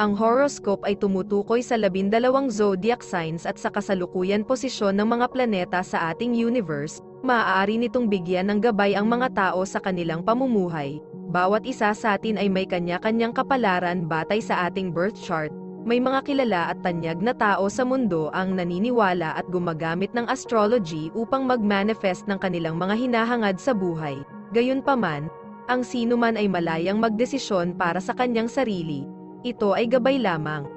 Ang horoscope ay tumutukoy sa 12 zodiac signs at sa kasalukuyan posisyon ng mga planeta sa ating universe. Maaari nitong bigyan ng gabay ang mga tao sa kanilang pamumuhay. Bawat isa sa atin ay may kanya-kanyang kapalaran batay sa ating birth chart. May mga kilala at tanyag na tao sa mundo ang naniniwala at gumagamit ng astrology upang mag-manifest ng kanilang mga hinahangad sa buhay. Gayunpaman, ang sinuman ay malayang magdesisyon para sa kanyang sarili. Ito ay gabay lamang.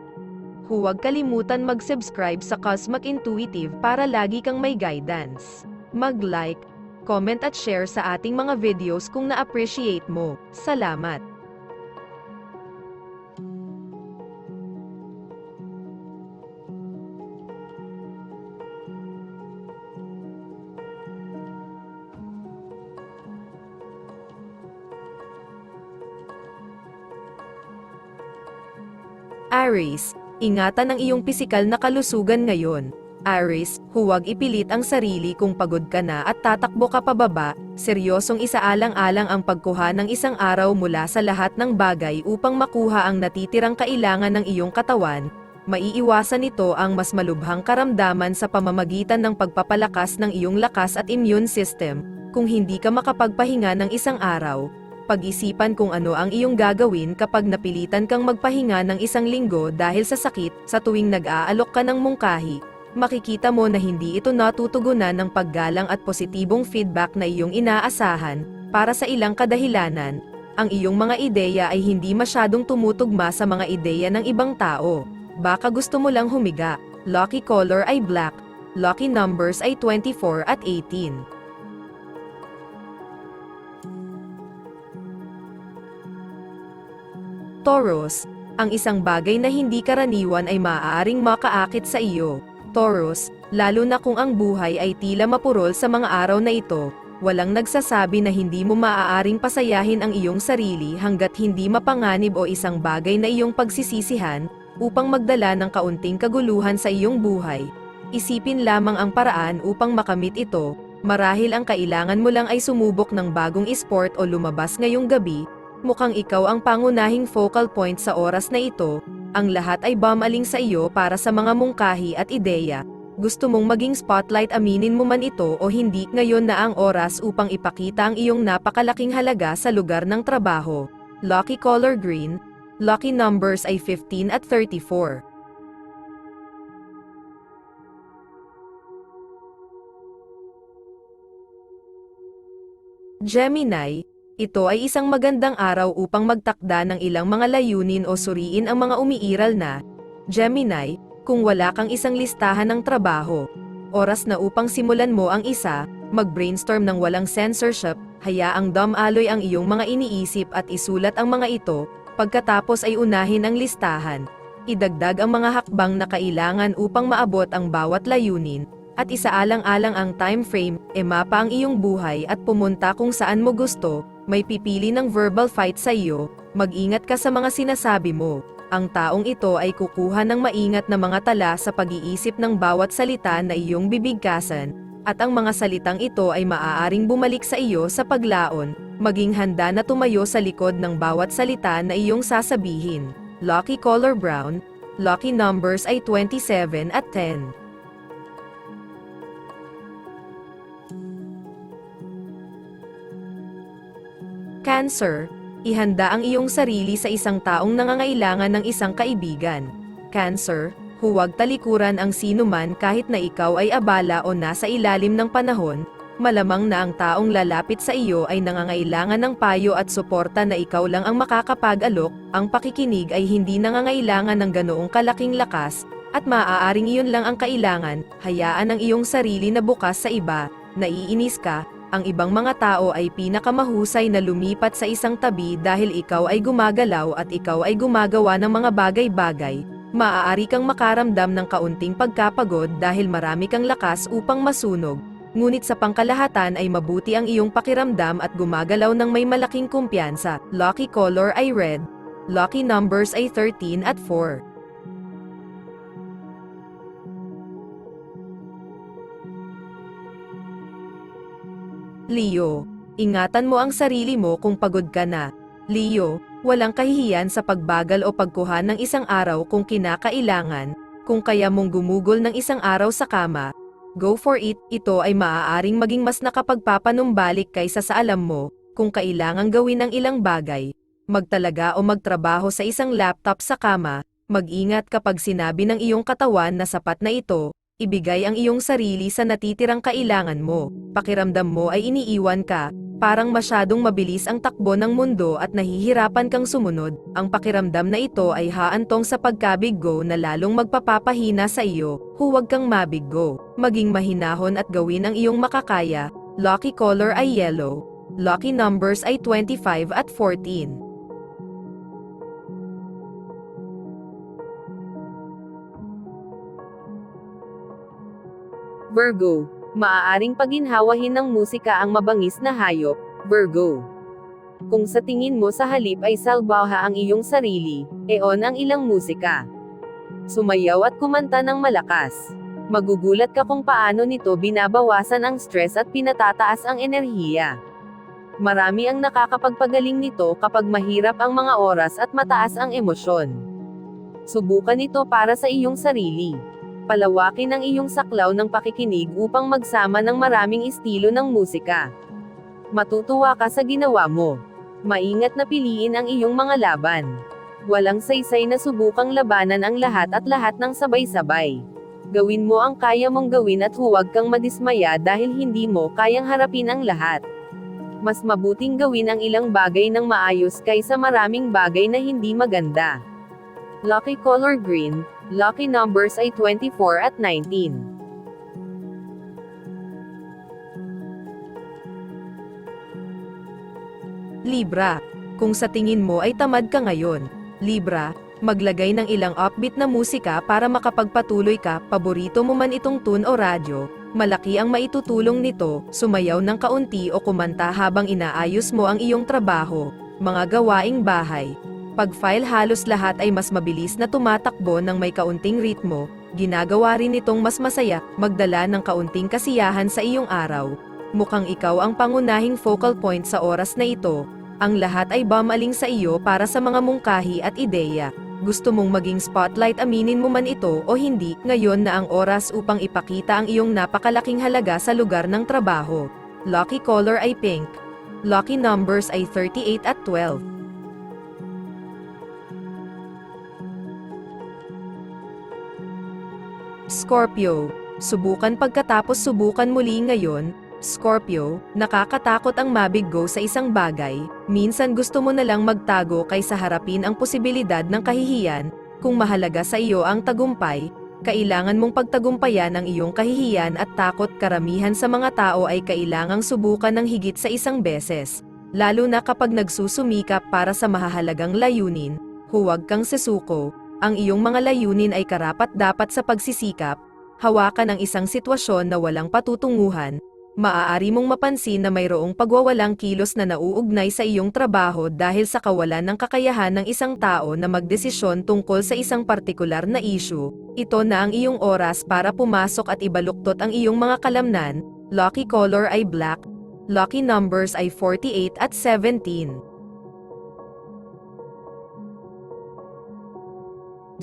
Huwag kalimutan mag-subscribe sa Cosmic Intuitive para lagi kang may guidance. Mag-like, comment at share sa ating mga videos kung na-appreciate mo. Salamat! Aries, ingatan ang iyong pisikal na kalusugan ngayon. Aries, huwag ipilit ang sarili kung pagod ka na at tatakbo ka pababa. Seryosong isaalang-alang ang pagkuha ng isang araw mula sa lahat ng bagay upang makuha ang natitirang kailangan ng iyong katawan. Maiiwasan nito ang mas malubhang karamdaman sa pamamagitan ng pagpapalakas ng iyong lakas at immune system. Kung hindi ka makapagpahinga ng isang araw, pag-isipan kung ano ang iyong gagawin kapag napilitan kang magpahinga ng isang linggo dahil sa sakit. Sa tuwing nag-aalok ka ng mungkahi, makikita mo na hindi ito natutugunan ng paggalang at positibong feedback na iyong inaasahan. Para sa ilang kadahilanan, ang iyong mga ideya ay hindi masyadong tumutugma sa mga ideya ng ibang tao. Baka gusto mo lang humiga. Lucky color ay black. Lucky numbers ay 24 at 18. Taurus, ang isang bagay na hindi karaniwan ay maaaring makaakit sa iyo. Taurus, lalo na kung ang buhay ay tila mapurol sa mga araw na ito, walang nagsasabi na hindi mo maaaring pasayahin ang iyong sarili hanggat hindi mapanganib o isang bagay na iyong pagsisisihan, upang magdala ng kaunting kaguluhan sa iyong buhay. Isipin lamang ang paraan upang makamit ito. Marahil ang kailangan mo lang ay sumubok ng bagong sport o lumabas ngayong gabi. Mukhang ikaw ang pangunahing focal point sa oras na ito. Ang lahat ay bumaling sa iyo para sa mga mungkahi at ideya. Gusto mong maging spotlight, aminin mo man ito o hindi, ngayon na ang oras upang ipakita ang iyong napakalaking halaga sa lugar ng trabaho. Lucky color green. Lucky numbers ay 15 at 34. Gemini, ito ay isang magandang araw upang magtakda ng ilang mga layunin o suriin ang mga umiiral na. Gemini, kung wala kang isang listahan ng trabaho, oras na upang simulan mo ang isa. Mag-brainstorm ng walang censorship, hayaang dumaloy ang iyong mga iniisip at isulat ang mga ito. Pagkatapos ay unahin ang listahan. Idagdag ang mga hakbang na kailangan upang maabot ang bawat layunin. At isaalang-alang ang time frame, mapa ang iyong buhay at pumunta kung saan mo gusto. May pipili ng verbal fight sa iyo, mag-ingat ka sa mga sinasabi mo. Ang taong ito ay kukuha ng maingat na mga tala sa pag-iisip ng bawat salita na iyong bibigkasan, at ang mga salitang ito ay maaaring bumalik sa iyo sa paglaon. Maging handa na tumayo sa likod ng bawat salita na iyong sasabihin. Lucky color brown. Lucky numbers ay 27 at 10. Cancer, ihanda ang iyong sarili sa isang taong nangangailangan ng isang kaibigan. Cancer, huwag talikuran ang sinuman kahit na ikaw ay abala o nasa ilalim ng panahon. Malamang na ang taong lalapit sa iyo ay nangangailangan ng payo at suporta na ikaw lang ang makakapag-alok. Ang pakikinig ay hindi nangangailangan ng ganoong kalaking lakas, at maaaring iyon lang ang kailangan. Hayaan ang iyong sarili na bukas sa iba. Naiinis ka, ang ibang mga tao ay pinakamahusay na lumipat sa isang tabi dahil ikaw ay gumagalaw at ikaw ay gumagawa ng mga bagay-bagay. Maaari kang makaramdam ng kaunting pagkapagod dahil marami kang lakas upang masunog. Ngunit sa pangkalahatan ay mabuti ang iyong pakiramdam at gumagalaw ng may malaking kumpiyansa. Lucky color ay red. Lucky numbers ay 13 at 4. Leo, ingatan mo ang sarili mo kung pagod ka na. Leo, Walang kahihiyan sa pagbagal o pagkuha ng isang araw kung kinakailangan, kung kaya mong gumugol ng isang araw sa kama. Go for it, ito ay maaaring maging mas nakapagpapanumbalik kaysa sa alam mo, kung kailangang gawin ang ilang bagay. Magtalaga o magtrabaho sa isang laptop sa kama, mag-ingat kapag sinabi ng iyong katawan na sapat na ito, ibigay ang iyong sarili sa natitirang kailangan mo. Pakiramdam mo ay iniiwan ka, parang masyadong mabilis ang takbo ng mundo at nahihirapan kang sumunod. Ang pakiramdam na ito ay haantong sa pagkabiggo na lalong magpapapahina sa iyo. Huwag kang mabiggo. Maging mahinahon at gawin ang iyong makakaya. Lucky color ay yellow. Lucky numbers ay 25 at 14. Virgo. Maaaring paginhawahin ng musika ang mabangis na hayop, Virgo. Kung sa tingin mo sa halip ay salbaha ang iyong sarili, eon ang ilang musika. Sumayaw at kumanta ng malakas. Magugulat ka kung paano nito binabawasan ang stress at pinatataas ang enerhiya. Marami ang nakakapagpagaling nito kapag mahirap ang mga oras at mataas ang emosyon. Subukan ito para sa iyong sarili. Palawakin ang iyong saklaw ng pakikinig upang magsama ng maraming estilo ng musika. Matutuwa ka sa ginawa mo. Maingat na piliin ang iyong mga laban. Walang saysay na subukang labanan ang lahat at lahat ng sabay-sabay. Gawin mo ang kaya mong gawin at huwag kang madismaya dahil hindi mo kayang harapin ang lahat. Mas mabuting gawin ang ilang bagay ng maayos kaysa maraming bagay na hindi maganda. Lucky color green. Lucky numbers ay 24 at 19. Libra. Kung sa tingin mo ay tamad ka ngayon, Libra, maglagay ng ilang upbeat na musika para makapagpatuloy ka. Paborito mo man itong tune o radyo, malaki ang maitutulong nito. Sumayaw ng kaunti o kumanta habang inaayos mo ang iyong trabaho, mga gawaing bahay. Pag-file halos lahat ay mas mabilis na tumatakbo ng may kaunting ritmo. Ginagawa rin itong mas masaya, magdala ng kaunting kasiyahan sa iyong araw. Mukhang ikaw ang pangunahing focal point sa oras na ito. Ang lahat ay bumaling sa iyo para sa mga mungkahi at ideya. Gusto mong maging spotlight, aminin mo man ito o hindi, ngayon na ang oras upang ipakita ang iyong napakalaking halaga sa lugar ng trabaho. Lucky color ay pink. Lucky numbers ay 38 at 12. Scorpio. Subukan pagkatapos subukan muli ngayon. Scorpio, nakakatakot ang mabiggo sa isang bagay. Minsan gusto mo na lang magtago kaysa harapin ang posibilidad ng kahihiyan. Kung mahalaga sa iyo ang tagumpay, kailangan mong pagtagumpayan ang iyong kahihiyan at takot. Karamihan sa mga tao ay kailangang subukan ng higit sa isang beses. Lalo na kapag nagsusumikap para sa mahahalagang layunin. Huwag kang sesuko. Ang iyong mga layunin ay karapat-dapat sa pagsisikap. Hawakan ang isang sitwasyon na walang patutunguhan. Maaari mong mapansin na mayroong pagwawalang kilos na nauugnay sa iyong trabaho dahil sa kawalan ng kakayahan ng isang tao na magdesisyon tungkol sa isang partikular na issue. Ito na ang iyong oras para pumasok at ibaluktot ang iyong mga kalamnan. Lucky color ay black. Lucky numbers ay 48 at 17.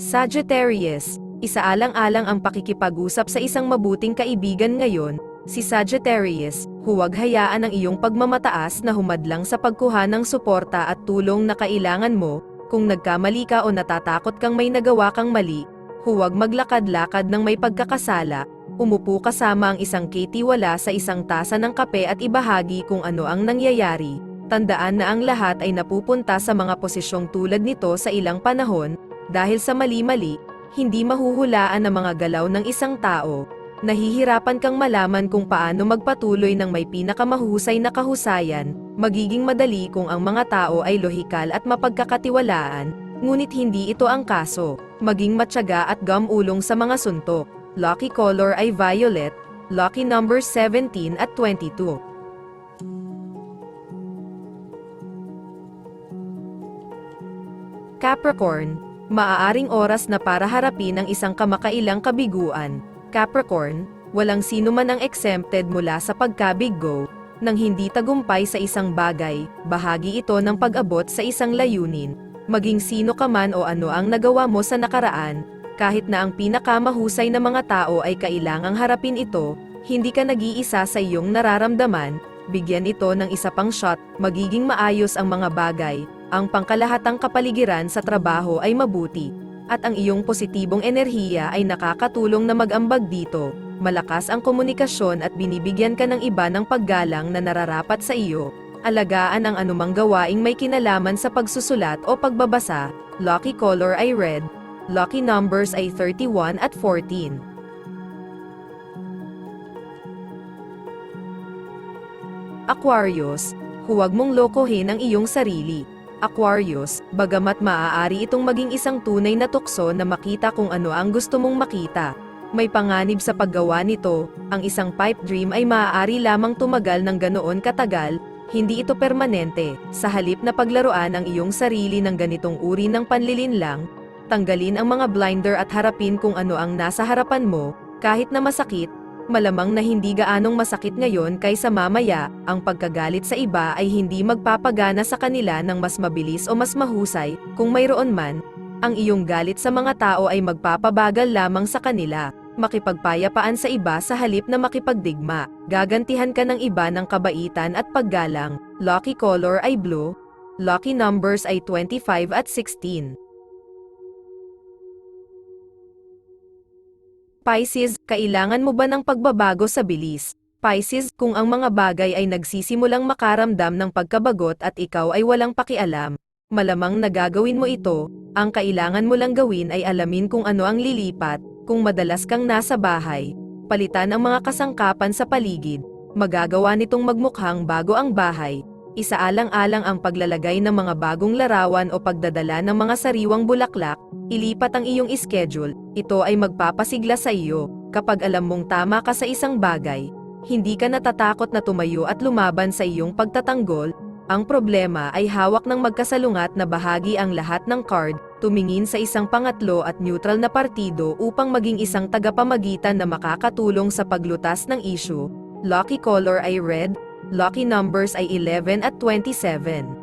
Sagittarius, isaalang-alang ang pakikipag-usap sa isang mabuting kaibigan ngayon. Si Sagittarius, huwag hayaan ang iyong pagmamataas na humadlang sa pagkuha ng suporta at tulong na kailangan mo. Kung nagkamali ka o natatakot kang may nagawa kang mali, huwag maglakad-lakad ng may pagkakasala. Umupo kasama ang isang katiwala sa isang tasa ng kape at ibahagi kung ano ang nangyayari. Tandaan na ang lahat ay napupunta sa mga posisyong tulad nito sa ilang panahon. Dahil sa mali-mali, hindi mahuhulaan ang mga galaw ng isang tao. Nahihirapan kang malaman kung paano magpatuloy ng may pinakamahusay na kahusayan. Magiging madali kung ang mga tao ay lohikal at mapagkakatiwalaan, ngunit hindi ito ang kaso. Maging matyaga at gumulong sa mga suntok. Lucky color ay violet. Lucky number 17 at 22. Capricorn, maaaring oras na para harapin ang isang kamakailang kabiguan. Capricorn, walang sino man ang exempted mula sa pagkabiggo. Nang hindi tagumpay sa isang bagay, bahagi ito ng pag-abot sa isang layunin. Maging sino ka man o ano ang nagawa mo sa nakaraan, kahit na ang pinakamahusay na mga tao ay kailangang harapin ito, hindi ka nag-iisa sa iyong nararamdaman, bigyan ito ng isa pang shot, magiging maayos ang mga bagay, ang pangkalahatang kapaligiran sa trabaho ay mabuti, at ang iyong positibong enerhiya ay nakakatulong na mag-ambag dito. Malakas ang komunikasyon at binibigyan ka ng iba ng paggalang na nararapat sa iyo. Alagaan ang anumang gawaing may kinalaman sa pagsusulat o pagbabasa. Lucky color ay red. Lucky numbers ay 31 at 14. Aquarius, huwag mong lokohin ang iyong sarili. Aquarius, bagamat maaari itong maging isang tunay na tukso na makita kung ano ang gusto mong makita. May panganib sa paggawa nito, ang isang pipe dream ay maaari lamang tumagal ng ganoon katagal, hindi ito permanente. Sa halip na paglaruan ang iyong sarili ng ganitong uri ng panlilinlang, tanggalin ang mga blinder at harapin kung ano ang nasa harapan mo, kahit na masakit, malamang na hindi gaanong masakit ngayon kaysa mamaya, ang pagkagalit sa iba ay hindi magpapagana sa kanila ng mas mabilis o mas mahusay, kung mayroon man, ang iyong galit sa mga tao ay magpapabagal lamang sa kanila. Makipagpayapaan sa iba sa halip na makipagdigma. Gagantihan ka ng iba ng kabaitan at paggalang. Lucky color ay blue. Lucky numbers ay 25 at 16. Pisces, kailangan mo ba ng pagbabago sa bilis? Pisces, kung ang mga bagay ay nagsisimulang makaramdam ng pagkabagot at ikaw ay walang pakialam, malamang nagagawin mo ito. Ang kailangan mo lang gawin ay alamin kung ano ang lilipat. Kung madalas kang nasa bahay, palitan ang mga kasangkapan sa paligid, magagawa nitong magmukhang bago ang bahay. Isaalang-alang ang paglalagay ng mga bagong larawan o pagdadala ng mga sariwang bulaklak, ilipat ang iyong schedule, ito ay magpapasigla sa iyo. Kapag alam mong tama ka sa isang bagay, hindi ka natatakot na tumayo at lumaban sa iyong pagtatanggol. Ang problema ay hawak ng magkasalungat na bahagi ang lahat ng card, tumingin sa isang pangatlo at neutral na partido upang maging isang tagapamagitan na makakatulong sa paglutas ng issue. Lucky color ay red, lucky numbers ay 11 at 27.